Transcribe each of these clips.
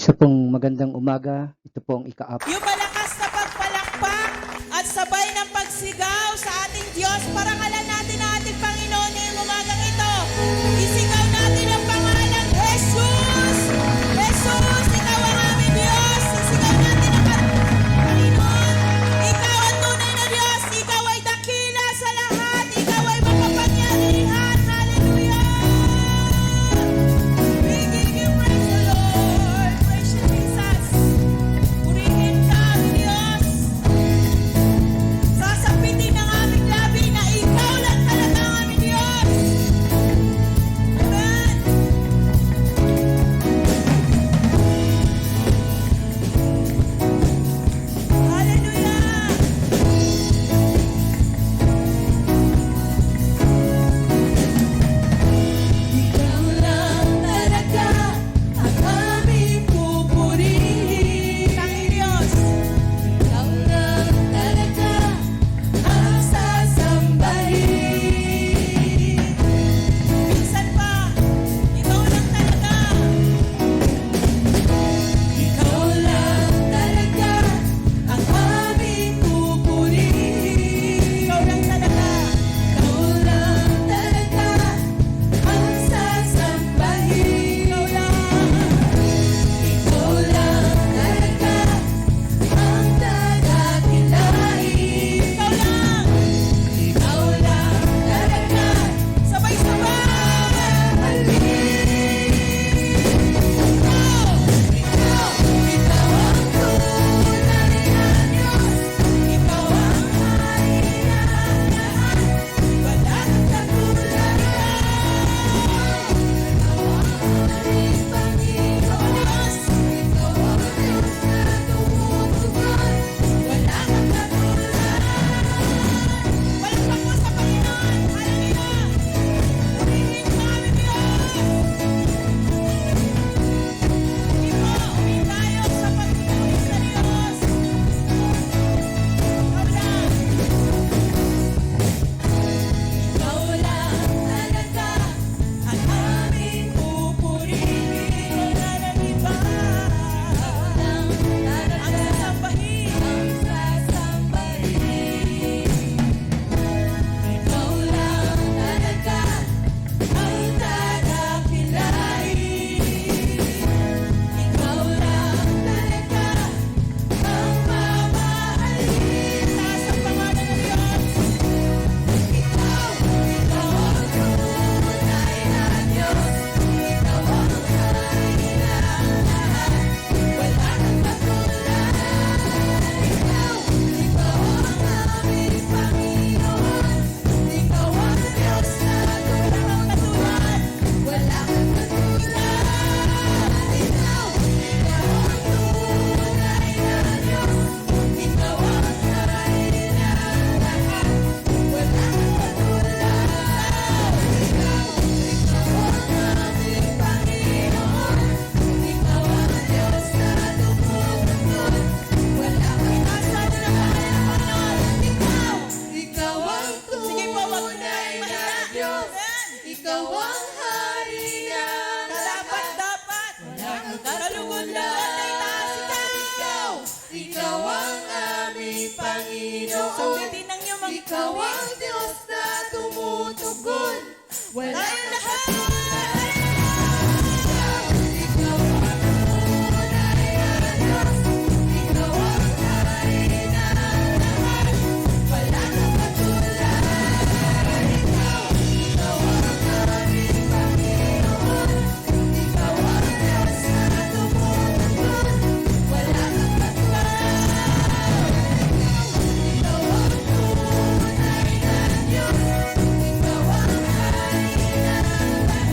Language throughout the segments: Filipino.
Isa pong magandang umaga. Ito po ang ika-up. Yung malakas na pagpalakpak at sabay ng pagsigaw sa ating Diyos. Parangalan natin ang ating Panginoon ngayong umagang ito. Isigaw natin ang pangalan, Jesus! Jesus, ikaw ang aming Diyos. Isigaw natin ang Panginoon. Ikaw ang tunay na Diyos. Ikaw ay dakila sa lahat. Ikaw ay makapangyarihan. Hallelujah! We give you praise, O Lord. Praise you, Jesus. Purihin ka, aming Diyos. Sasapitin ng aming labi na ikaw lang talaga ang aming Diyos. Amen. Hallelujah. Ikaw lang talaga ang aming pupurihin. Tanging Diyos. Ikaw lang talaga ang sasambahin. Minsan pa, ikaw lang talaga. Ikaw lang talaga ang aming pupurihin. Ikaw lang talaga. Ikaw lang talaga ang sasambahin. Ikaw lang. Ikaw lang talaga ang dadakilain. Ikaw lang. Ikaw lang talaga. Sabay-sabay. Ikaw ang tunay na Diyos. Ikaw ang hari ng lahat. Walang katulad mo. Ikaw ang aming Panginoon. Ikaw ang Diyos na tumutugon. Walang katulad. Palakpak mo sa Panginoon. Hallelujah. Purihin ka, aming Diyos. Hindi mo umilayo sa pagpupuri sa Diyos. Ikaw lang. Ikaw lang talaga ang aming pupurihin. Ikaw lang ang iba. Ang sasambahin. Ikaw lang talaga ang dadakilain. Ikaw lang talaga ang mamahalin. Taas ang pangalan ng Diyos. Ikaw ang tunay na Diyos. Ikaw ang hari ng lahat. Walang katulad. Ikaw ang aming Panginoon. Ikaw ang Diyos na walang katulad. Walang katulad. Ikaw ang tunay na Diyos. Ikaw ang hari ng lahat. Walang katulad. Ikaw ang aming Panginoon. Ikaw ang Diyos na tumutugon. Walang katulad. Ikaw ang tunay na Diyos. Ikaw ang hari ng lahat. Dapat. Kalugod-lugod ay taas ikaw. Ikaw ang aming Panginoon. Sunditin ng iyong mga Ikaw ang Diyos na tumutugon. Walang lahat. Ikaw ang tunay na Diyos. Ikaw ang hari ng lahat. Walang katulad. Ikaw ang aming Panginoon. Ikaw ang Diyos na tumutugon. Walang katulad. Ikaw ang tunay na Diyos. Ikaw ang hari ng lahat.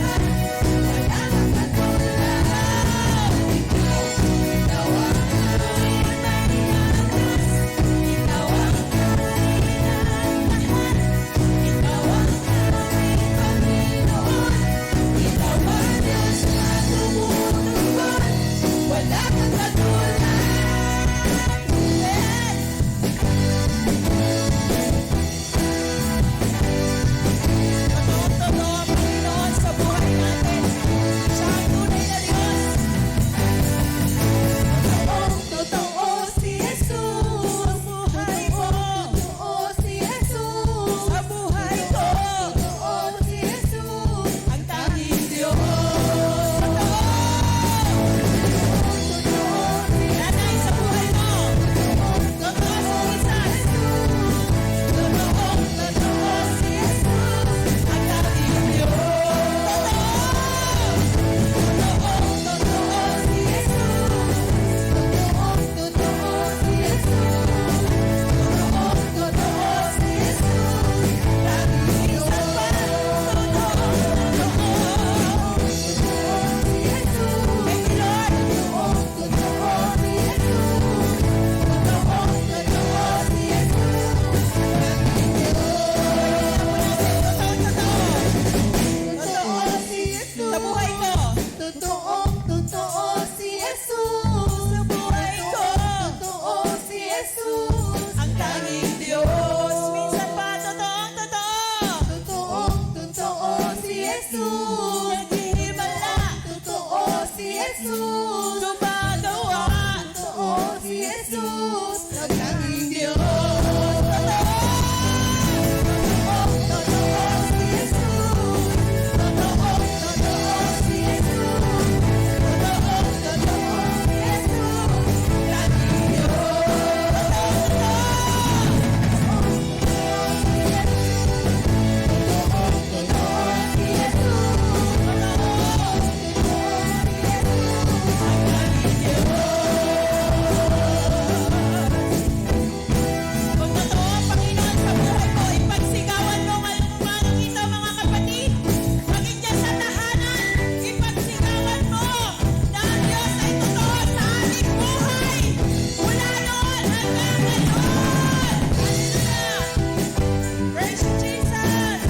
si Jesus. Gumagawa. Totoo si Jesus. Naging Diyos. Totoo si Jesus. Totoo si Jesus. Totoo si Jesus. Naging Kung totoo ang Panginoon sa buhay mo, ipagsigawan mo ngayong umagang ito, mga kapatid. Maging dyan sa tahanan, ipagsigawan mo na ang Diyos ay totoo sa ating buhay. Mula noon hanggang ngayon. Hallelujah! Praise you, Jesus!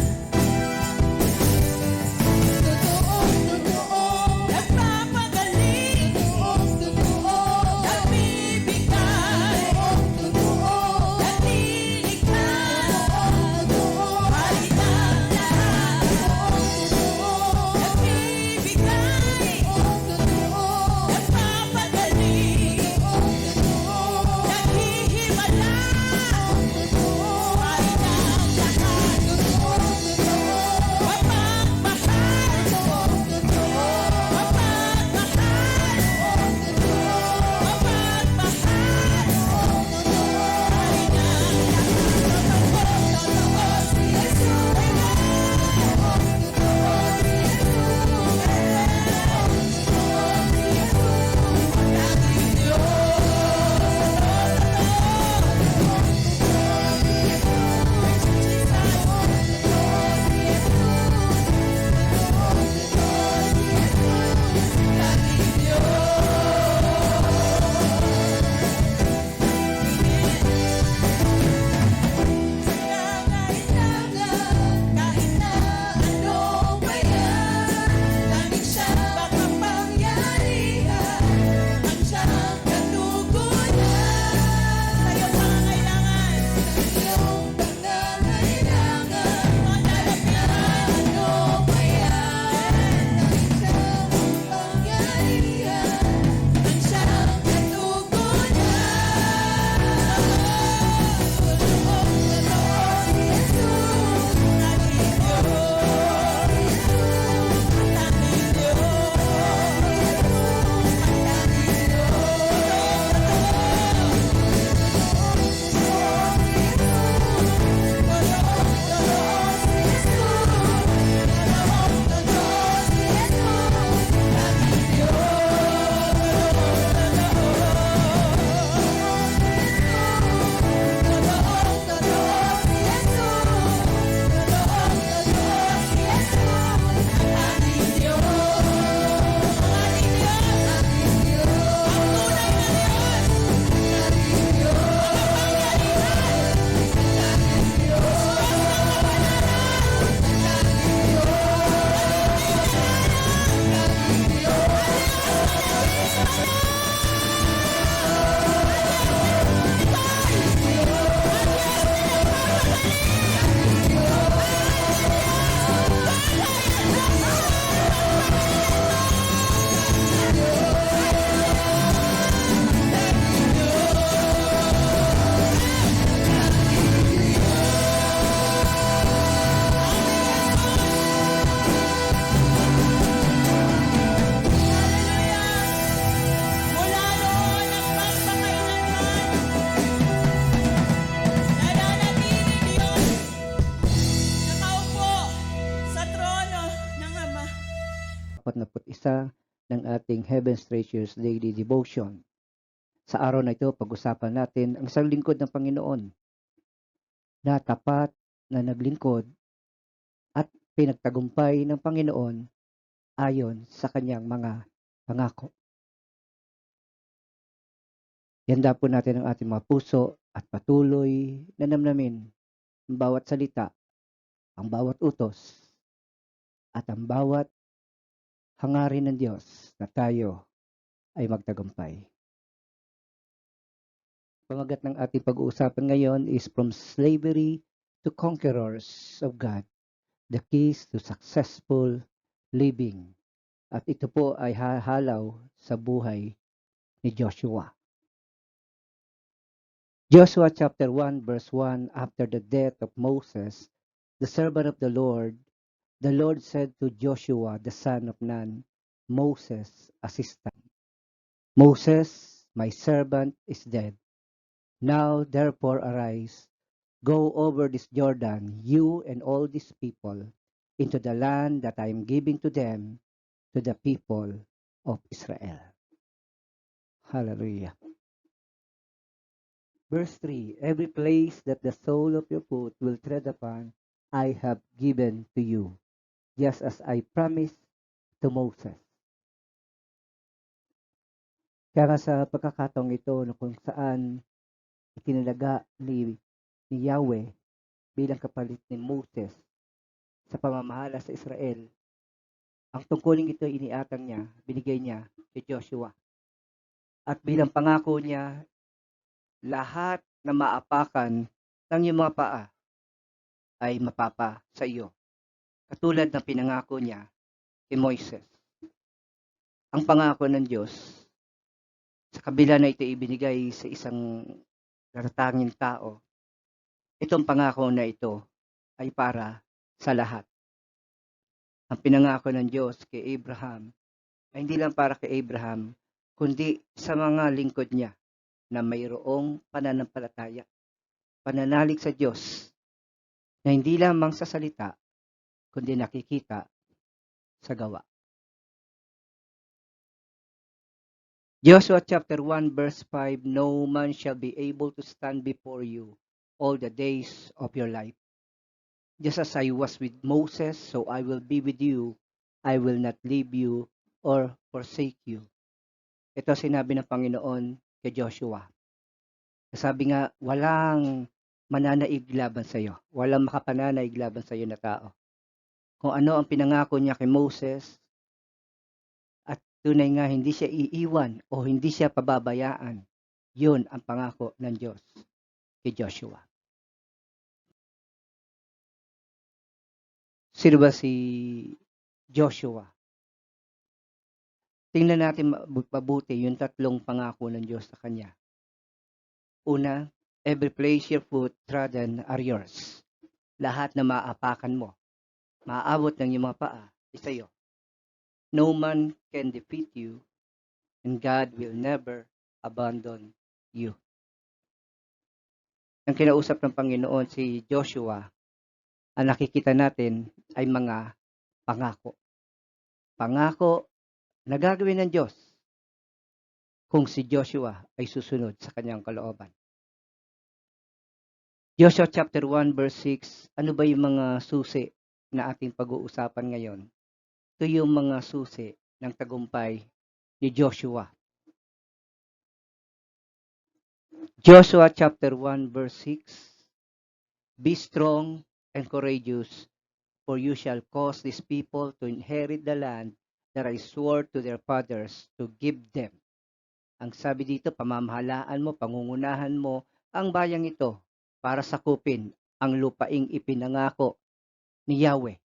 Nagpapagaling. Nagbibigay. Nagliligtas. Kahit ang lahat. Nagbibigay. Nagpapagaling. Naghihimala. Kahit ang lahat. Kahit na anong bayan, tanging siyang makapangyarihan, ang siyang katugunan. Sa iyong pangangailangan, madalapitan. Anong bayan, tanging siyang makapangyarihan, ang siyang Mula noon at magpakailanman, nananatili Diyos, nakaupo sa trono ng Ama. 41 ng ating Heaven's Treasures Daily Devotion. Sa araw na ito, pag-usapan natin ang isang lingkod ng Panginoon na tapat na naglingkod at pinagtagumpay ng Panginoon ayon sa kanyang mga pangako. Ihanda po natin ang ating mga puso at patuloy na namnamin ang bawat salita, ang bawat utos, at ang bawat hangarin ng Diyos na tayo ay magtagumpay. Pamagat ng ating pag-uusapan ngayon is From Slavery to Conquerors of God, the Keys to Successful Living. At ito po ay hahalaw sa buhay ni Joshua. Joshua chapter 1 verse 1, after the death of Moses, the servant of the Lord said to Joshua, the son of Nun, Moses' assistant, Moses, my servant, is dead. Now therefore arise, go over this Jordan, you and all these people, into the land that I am giving to them, to the people of Israel. Hallelujah. Verse 3, every place that the sole of your foot will tread upon, I have given to you, just as I promised to Moses. Kaya nga sa pagkakataong ito na kung saan itinalaga ni Yahweh bilang kapalit ni Moses sa pamamahala sa Israel, ang tungkuling ito iniatang niya, binigay niya kay Joshua. At bilang pangako niya, lahat na maapakan ng iyong mga paa ay mapapa sa iyo. Katulad ng pinangako niya kay Moises. Ang pangako ng Diyos, sa kabila na ito ibinigay sa isang natatanging tao, itong pangako na ito ay para sa lahat. Ang pinangako ng Diyos kay Abraham ay hindi lang para kay Abraham, kundi sa mga lingkod niya na mayroong pananampalataya, pananalig sa Diyos na hindi lamang sa salita, kundi nakikita sa gawa. Joshua chapter 1 verse 5, no man shall be able to stand before you all the days of your life. Just as I was with Moses, so I will be with you. I will not leave you or forsake you. Ito sinabi ng Panginoon kay Joshua. Sabi nga, walang mananaig laban sa iyo. Walang makapananaig laban sa iyo na tao. Kung ano ang pinangako niya kay Moses, at tunay nga hindi siya iiwan o hindi siya pababayaan, yun ang pangako ng Diyos kay Joshua. Sino ba si Joshua? Tingnan natin mabuti yung tatlong pangako ng Diyos sa kanya. Una, every place your foot trodden are yours. Lahat na maapakan mo, maaabot ng iyong mga paa, isa iyo. No man can defeat you, and God will never abandon you. Ang kinausap ng Panginoon si Joshua, ang nakikita natin ay mga pangako. Pangako na gagawin ng Diyos kung si Joshua ay susunod sa kanyang kalooban. Joshua chapter 1 verse 6, ano ba yung mga susi na ating pag-uusapan ngayon? Ito yung mga susi ng tagumpay ni Joshua. Joshua chapter 1 verse 6, be strong and courageous, for you shall cause these people to inherit the land that I swore to their fathers to give them. Ang sabi dito, pamamahalaan mo, pangungunahan mo ang bayang ito para sakupin ang lupaing ipinangako ni Yahweh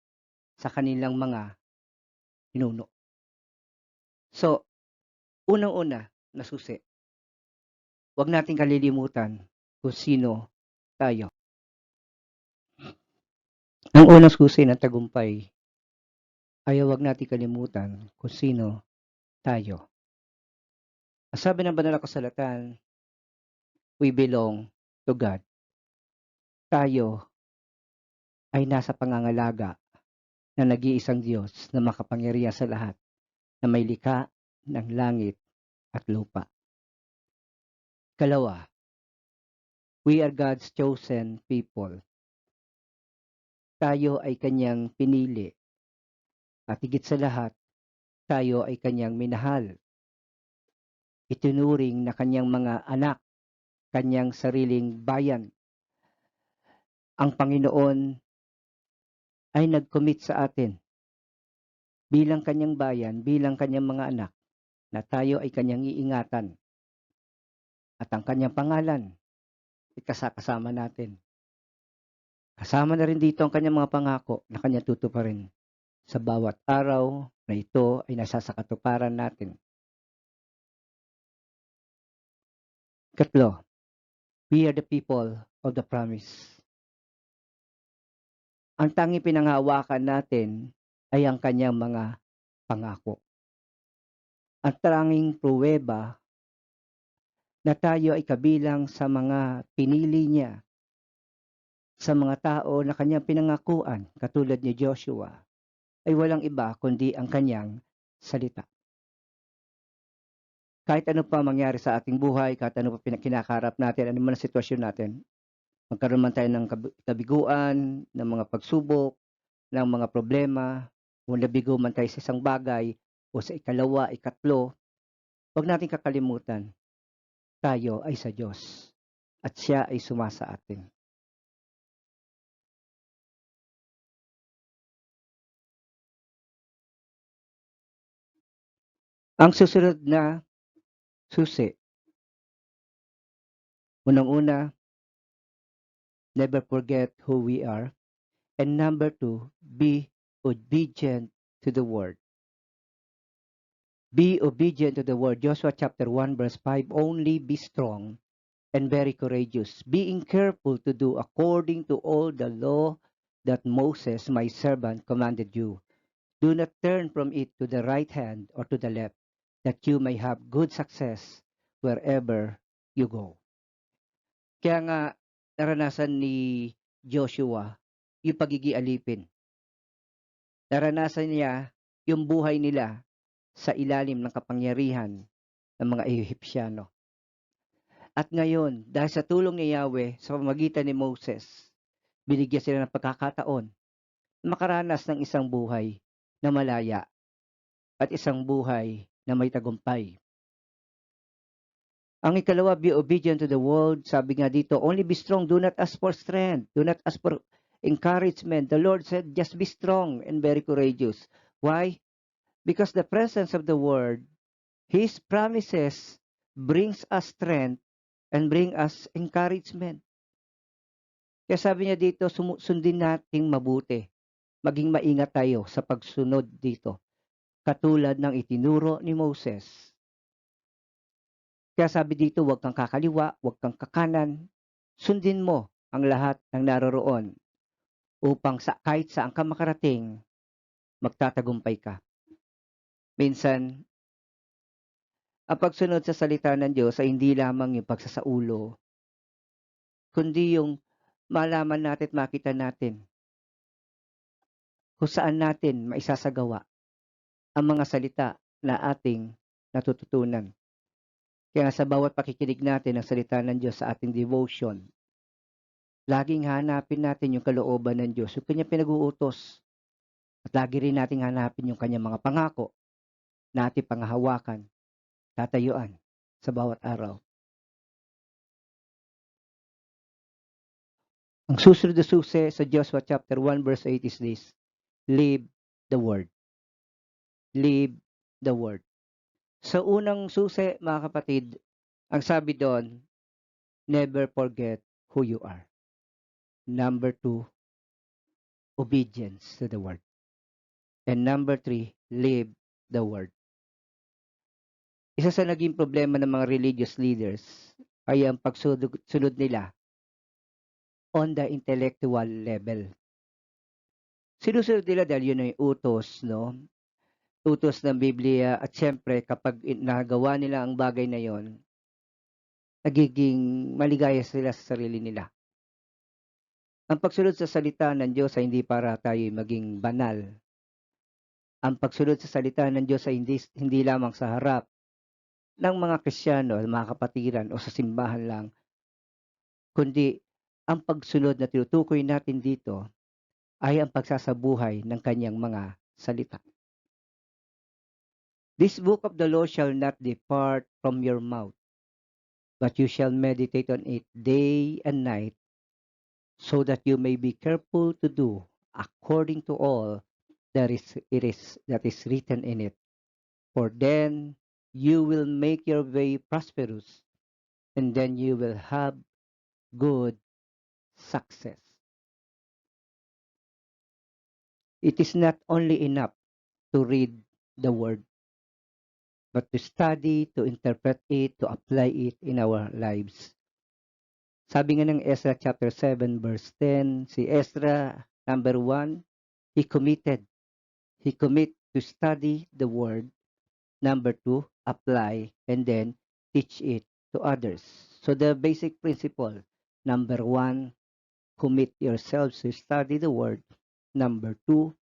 sa kanilang mga pinuno. So, unang-una na susi, huwag natin kalilimutan kung sino tayo. Ang unang susi ng tagumpay ay huwag natin kalimutan kung sino tayo. Sabi ng banal na kasulatan, we belong to God. Tayo ay nasa pangangalaga ng nag-iisang Diyos na makapangyarihan sa lahat, na may likha ng langit at lupa. Kalawa, we are God's chosen people. Tayo ay kanyang pinili. At higit sa lahat, tayo ay kanyang minahal. Itinuring na kanyang mga anak, kanyang sariling bayan. Ang Panginoon ay nag-commit sa atin bilang kanyang bayan, bilang kanyang mga anak, na tayo ay kanyang iingatan. At ang kanyang pangalan ay kasama natin. Kasama na rin dito ang kanyang mga pangako na kanyang tutuparin sa bawat araw na ito ay nasa sa katuparan natin. Katlo, we are the people of the promise. Ang tanging pinanghawakan natin ay ang kanyang mga pangako. Ang tanging pruweba na tayo ay kabilang sa mga pinili niya, sa mga tao na kanyang pinangakuan, katulad ni Joshua, ay walang iba kundi ang kanyang salita. Kahit ano pa mangyari sa ating buhay, kahit ano pa kinakaharap natin, ano man ang sitwasyon natin, magkaroon man tayo ng kabiguan, ng mga pagsubok, ng mga problema, kung nabigo man tayo sa isang bagay, o sa ikalawa, ikatlo, huwag natin kakalimutan, tayo ay sa Diyos at siya ay sumasa atin. Ang susunod na susi, unang-una, never forget who we are. And number 2, be obedient to the word. Be obedient to the word. Joshua chapter 1 verse 5, only be strong and very courageous, being careful to do according to all the law that Moses, my servant, commanded you. Do not turn from it to the right hand or to the left, that you may have good success wherever you go. Kaya nga, naranasan ni Joshua yung pagiging alipin. Naranasan niya yung buhay nila sa ilalim ng kapangyarihan ng mga Ehipsyano. At ngayon, dahil sa tulong ni Yahweh sa pamamagitan ni Moses, binigyan sila ng pagkakataon na makaranas ng isang buhay na malaya at isang buhay na may tagumpay. Ang ikalawa, be obedient to the word. Sabi nga dito, only be strong, do not ask for strength, do not ask for encouragement. The Lord said, just be strong and very courageous. Why? Because the presence of the word, His promises brings us strength and bring us encouragement. Kaya sabi niya dito, sundin nating mabuti. Maging maingat tayo sa pagsunod dito. Katulad ng itinuro ni Moses. Kaya sabi dito, huwag kang kakaliwa, huwag kang kakanan. Sundin mo ang lahat ng naroroon upang kahit saan ka makarating, magtatagumpay ka. Minsan, ang pagsunod sa salita ng Diyos ay hindi lamang yung pagsasaulo, kundi yung malaman natin at makita natin kung saan natin maisasagawa ang mga salita na ating natututunan. Kaya sa bawat pakikinig natin ng salita ng Diyos sa ating devotion, laging hanapin natin yung kalooban ng Diyos, yung kanyang pinag-uutos. At lagi rin nating hanapin yung kanyang mga pangako na ating panghahawakan, tatayuan sa bawat araw. Ang susunod na susi sa Joshua chapter 1 verse 8 is this, live the word. Live the word. Sa unang susi, mga kapatid, ang sabi doon, never forget who you are. Number 2, obedience to the word. And number 3, live the word. Isa sa naging problema ng mga religious leaders ay ang pagsunod nila on the intellectual level. Sinusunod nila dahil yun ay utos, no? Utos ng Biblia at syempre kapag nagawa nila ang bagay na yon, nagiging maligaya sila sa sarili nila. Ang pagsunod sa salita ng Diyos ay hindi para tayo maging banal. Ang pagsunod sa salita ng Diyos ay hindi lamang sa harap ng mga Kristiyano, mga kapatiran o sa simbahan lang, kundi ang pagsunod na tinutukoy natin dito ay ang pagsasabuhay ng kanyang mga salita. This book of the law shall not depart from your mouth, but you shall meditate on it day and night, so that you may be careful to do according to all that is written in it. For then you will make your way prosperous, and then you will have good success. It is not only enough to read the word, but to study, to interpret it, to apply it in our lives. Sabi nga ng Ezra chapter 7 verse 10, si Ezra, number 1, he committed. He commit to study the word. Number 2, apply, and then teach it to others. So the basic principle, number 1, commit yourselves to study the word. Number 2,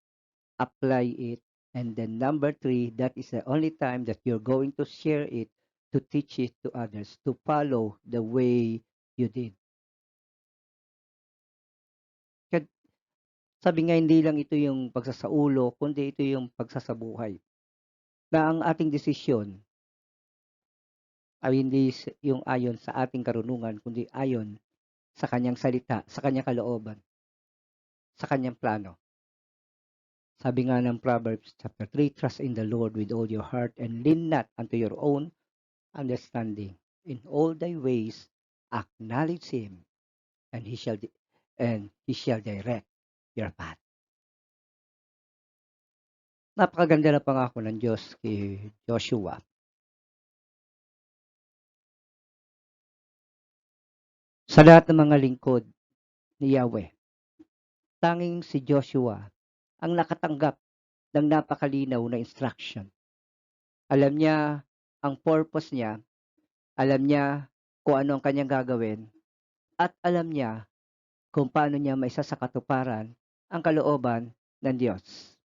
apply it. And then number 3, that is the only time that you're going to share it, to teach it to others, to follow the way you did. Sabi nga, hindi lang ito yung pagsasaulo, kundi ito yung pagsasabuhay. Na ang ating desisyon ay hindi yung ayon sa ating karunungan, kundi ayon sa kanyang salita, sa kanyang kalooban, sa kanyang plano. Sabi nga ng Proverbs chapter 3, trust in the Lord with all your heart and lean not unto your own understanding. In all thy ways acknowledge him, and he shall direct your path. Napakaganda na pangako ng Diyos kay Joshua. Sa lahat ng mga lingkod ni Yahweh, tanging si Joshua ang nakatanggap ng napakalinaw na instruction. Alam niya ang purpose niya, alam niya kung ano ang kanyang gagawin, at alam niya kung paano niya maisasakatuparan ang kalooban ng Diyos.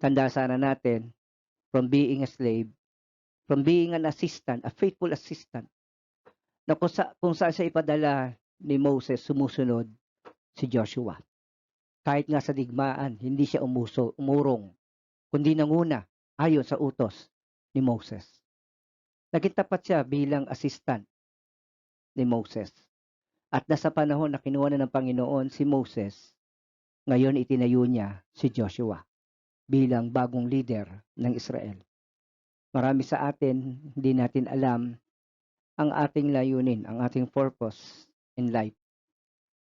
Tanda sana natin, from being a slave, from being an assistant, a faithful assistant, na kung saan siya ipadala ni Moses, sumusunod si Joshua. Kahit nga sa digmaan, hindi siya umurong, kundi nanguna ayon sa utos ni Moses. Naging tapat siya bilang assistant ni Moses. At nasa panahon na kinuha na ng Panginoon si Moses, ngayon itinayo niya si Joshua bilang bagong leader ng Israel. Marami sa atin, hindi natin alam ang ating layunin, ang ating purpose in life.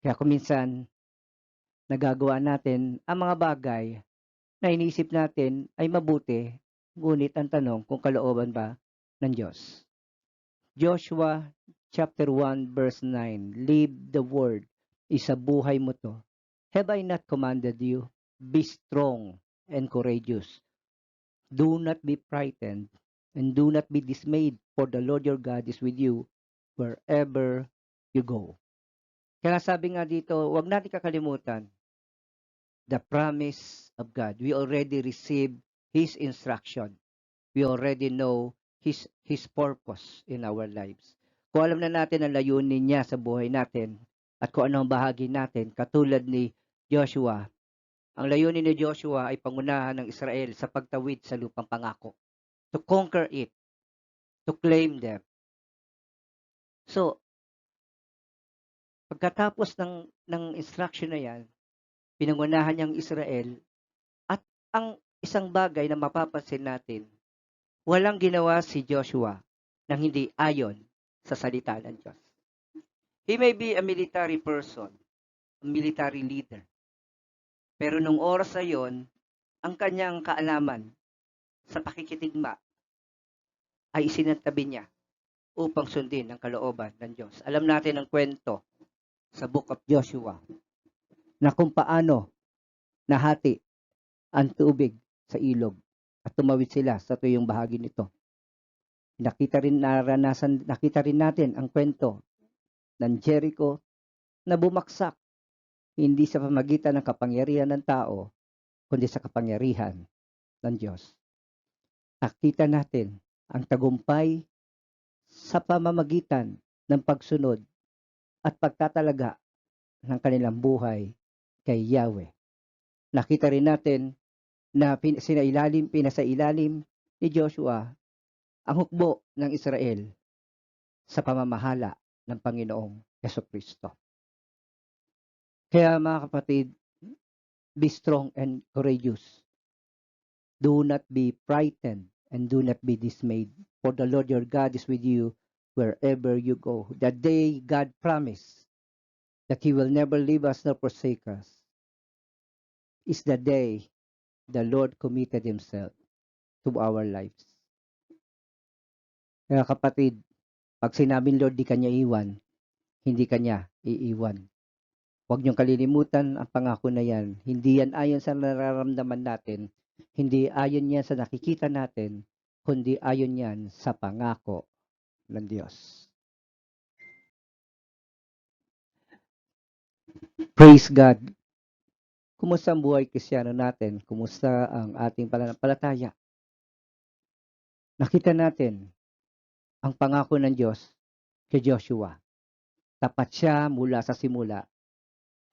Kaya kung minsan, nagagawa natin ang mga bagay na iniisip natin ay mabuti, ngunit ang tanong kung kalooban ba ng Diyos. Joshua chapter 1 verse 9, live the word, isa buhay mo to. Have I not commanded you? Be strong and courageous. Do not be frightened and do not be dismayed, for the Lord your God is with you wherever you go. Kaya sabi nga dito, huwag natin kakalimutan the promise of God. We already received His instruction. We already know His purpose in our lives. Kung alam na natin ang layunin niya sa buhay natin at kung anong bahagi natin, katulad ni Joshua, ang layunin ni Joshua ay pangunahan ng Israel sa pagtawid sa lupang pangako. To conquer it. To claim them. So, pagkatapos ng instruction na yan, pinangunahan niyang Israel, at ang isang bagay na mapapansin natin, walang ginawa si Joshua nang hindi ayon sa salita ng Diyos. He may be a military person, a military leader. Pero nung oras na yon, ang kanyang kaalaman sa pakikitigma ay isinantabi niya upang sundin ang kalooban ng Diyos. Alam natin ang kwento sa Book of Joshua na kung paano nahati ang tubig sa ilog at tumawid sila sa tuyong bahagi nito. Nakita rin natin ang kwento ng Jericho na bumaksak hindi sa pamagitan ng kapangyarihan ng tao, kundi sa kapangyarihan ng Diyos. Nakita natin ang tagumpay sa pamamagitan ng pagsunod at pagtatalaga ng kanilang buhay kay Yahweh. Nakita rin natin na pinasailalim ni Joshua ang hukbo ng Israel sa pamamahala ng Panginoong Jesucristo. Kaya mga kapatid, be strong and courageous. Do not be frightened and do not be dismayed, for the Lord your God is with you wherever you go. The day God promised that He will never leave us nor forsake us is the day the Lord committed Himself to our lives. Kaya kapatid, pag sinabing Lord, di kanya iwan, hindi kanya iiwan. Huwag niyong kalilimutan ang pangako na yan. Hindi yan ayon sa nararamdaman natin. Hindi ayon yan sa nakikita natin, kundi ayon yan sa pangako ng Diyos. Praise God. Kumusta ang buhay Kristiyano natin? Kumusta ang ating pananampalataya? Nakita natin ang pangako ng Diyos kay Joshua. Tapat siya mula sa simula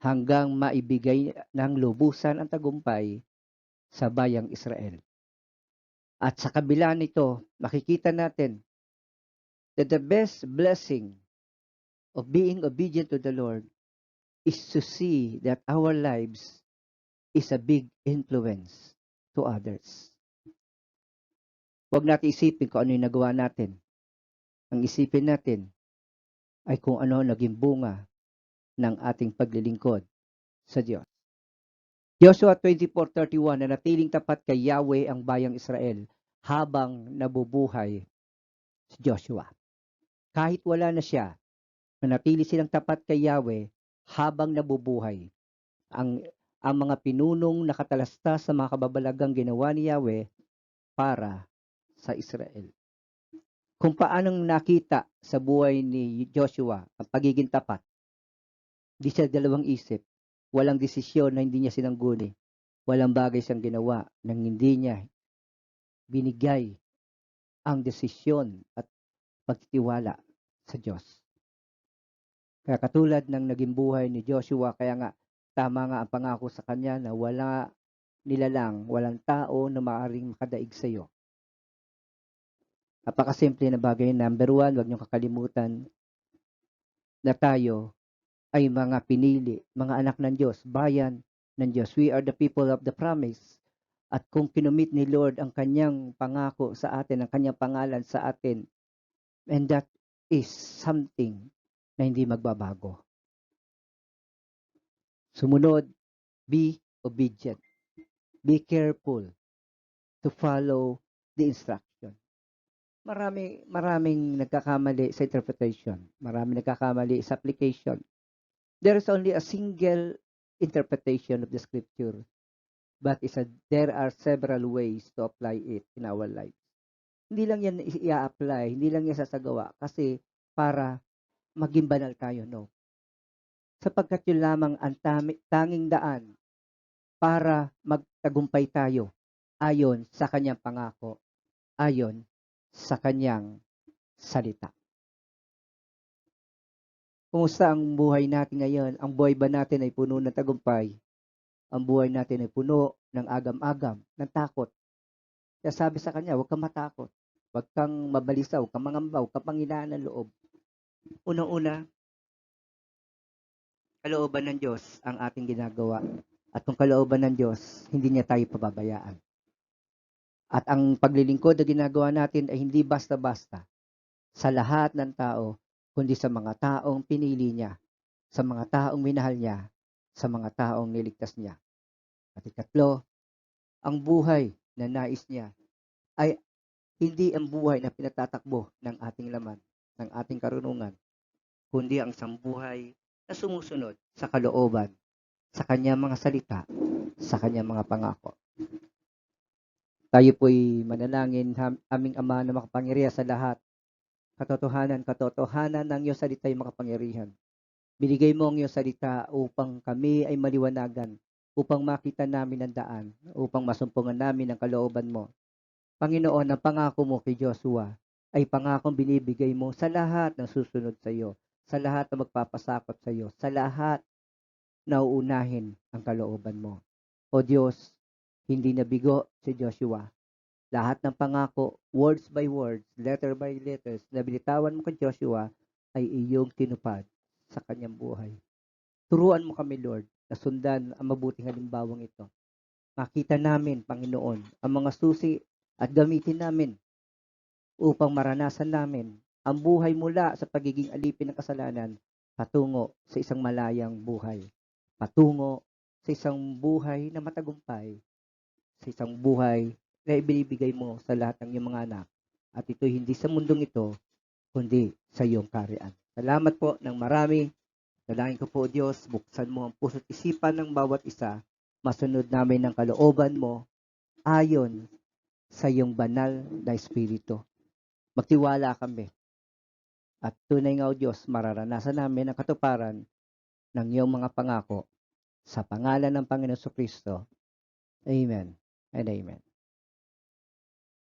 hanggang maibigay ng lubusan ang tagumpay sa bayang Israel. At sa kabila nito, makikita natin that the best blessing of being obedient to the Lord is to see that our lives is a big influence to others. Huwag natin isipin kung ano yung nagawa natin. Ang isipin natin ay kung ano naging bunga ng ating paglilingkod sa Diyos. Joshua 24:31, nanatiling tapat kay Yahweh ang bayang Israel habang nabubuhay si Joshua. Kahit wala na siya, nanatili silang tapat kay Yahweh habang nabubuhay. Ang mga pinunong nakatalastas sa mga kababalagang ginawa ni Yahweh para sa Israel. Kung paanong nakita sa buhay ni Joshua ang pagiging tapat, di siya dalawang isip, walang desisyon na hindi niya sinangguni, walang bagay siyang ginawa nang hindi niya binigay ang desisyon at pagtitiwala sa Diyos. Kaya katulad ng naging buhay ni Joshua, kaya nga tama nga ang pangako sa kanya na wala nilalang, walang tao na maaaring makadaig sa iyo. Napakasimple na bagay. Number 1, huwag niyong kakalimutan na tayo ay mga pinili, mga anak ng Diyos, bayan ng Diyos. We are the people of the promise. At kung kinumit ni Lord ang kanyang pangako sa atin, ang kanyang pangalan sa atin, and that is something na hindi magbabago. Sumunod, be obedient. Be careful to follow the instruction. Maraming nagkakamali sa interpretation. Maraming nagkakamali sa application. There is only a single interpretation of the scripture, but there are several ways to apply it in our lives. Hindi lang yan i-apply, hindi lang yan sasagawa kasi para maging banal tayo, no. Sapagkat yun lamang ang tanging daan para magtagumpay tayo ayon sa kanyang pangako, ayon sa kanyang salita. Kumusta ang buhay natin ngayon? Ang buhay ba natin ay puno ng tagumpay? Ang buhay natin ay puno ng agam-agam, ng takot. Kaya sabi sa kanya, huwag kang matakot. Huwag kang mabalisa, huwag kang mangamba, huwag kang panghinaan ng loob. Unang-una, kalooban ng Diyos ang ating ginagawa. At kung kalooban ng Diyos, hindi niya tayo pababayaan. At ang paglilingkod na ginagawa natin ay hindi basta-basta sa lahat ng tao, kundi sa mga taong pinili niya, sa mga taong minahal niya, sa mga taong niligtas niya. At ikatlo, ang buhay na nais niya ay hindi ang buhay na pinatatakbo ng ating laman, ng ating karunungan, kundi ang isang buhay na sumusunod sa kalooban, sa kanyang mga salita, sa kanyang mga pangako. Tayo po'y manalangin, aming Ama na makapangyarihan sa lahat. Katotohanan ng iyong salita ay makapangyarihan. Binigay mo ang iyong salita upang kami ay maliwanagan, upang makita namin ang daan, upang masumpungan namin ang kalooban mo. Panginoon, ang pangako mo kay Joshua ay pangakong binibigay mo sa lahat ng susunod sa iyo, sa lahat na magpapasakot sa iyo, sa lahat na uunahin ang kalooban mo. O Diyos, hindi nabigo si Joshua. Lahat ng pangako, words by words, letter by letters, na binitawan mo kay Joshua ay iyong tinupad sa kanyang buhay. Turuan mo kami, Lord, na sundan ang mabuting halimbawang ito. Makita namin, Panginoon, ang mga susi at gamitin namin upang maranasan namin ang buhay mula sa pagiging alipin ng kasalanan patungo sa isang malayang buhay. Patungo sa isang buhay na matagumpay, sa isang buhay na ibinibigay mo sa lahat ng iyong mga anak. At ito hindi sa mundong ito, kundi sa iyong kaharian. Salamat po ng marami. Dalangin ko po, Diyos, buksan mo ang puso't isipan ng bawat isa. Masunod namin ang kalooban mo ayon sa iyong banal na Espiritu. Magtiwala kami. At tunay nga, O Diyos, mararanasan namin ang katuparan ng iyong mga pangako sa pangalan ng Panginoon Kristo. Amen and amen.